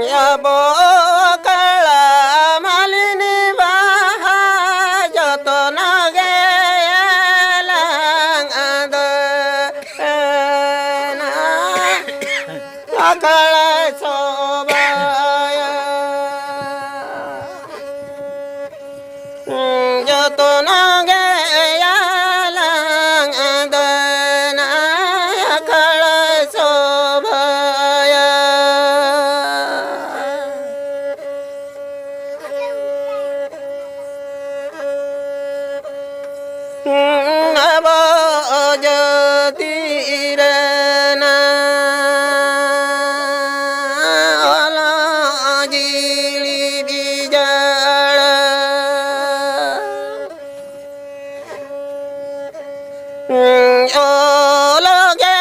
abo kala malini baha jotona gelang ado na akala sobaya jotona gelang ado na akala sobaya abo jotirana ala jili bijala ologe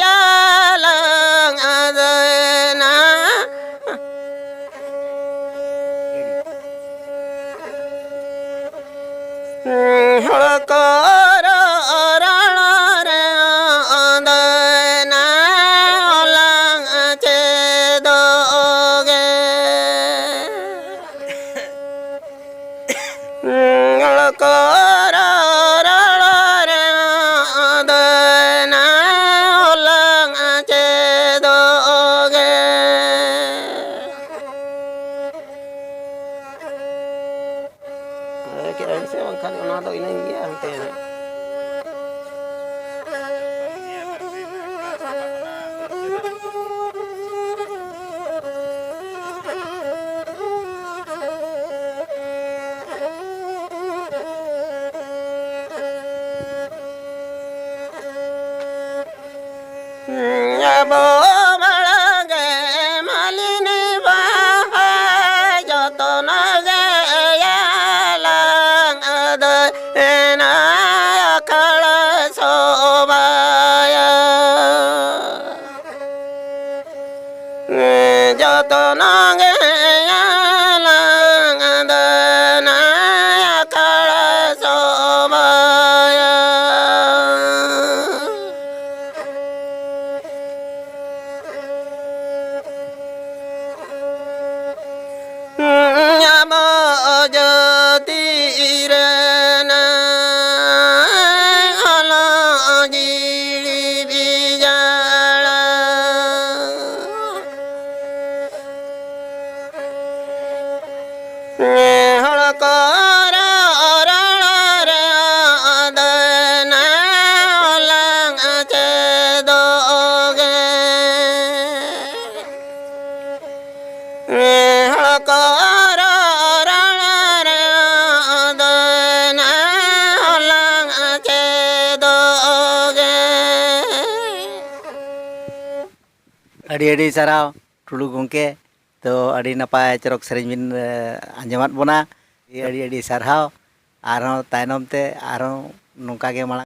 yalang adana holkara ranare adana olang chedoge holkara ranare adana olang chedoge kira saya bangkali ona do ina iya ante abo malage malini baha jotona gelang ado na akala sobaya jotona gelang ado na akala sobaya abo jotirana ala jili bijala holkara ranare adana olang chedoge holkara ranare adana olang chedoge ᱟᱹᱰᱤ ᱟᱹᱰᱤ ᱥᱟᱨᱦᱟᱣ ᱴᱩᱰᱩ ᱜᱚᱢᱠᱮ ᱛᱚ ᱟᱹᱰᱤ ᱱᱟᱯᱟᱭ ᱪᱚᱨᱚᱠ ᱥᱮᱨᱮᱧ ᱵᱤᱱ ᱟᱸᱡᱚᱢᱟᱫ ᱵᱚᱱᱟ ᱟᱹᱰᱤ ᱟᱹᱰᱤ ᱥᱟᱨᱦᱟᱣ ᱟᱨᱦᱚᱸ ᱛᱟᱭᱱᱚᱢ ᱛᱮ ᱟᱨᱦᱚᱸ ᱱᱚᱝᱠᱟ ᱜᱮ ᱢᱟᱲᱟᱝ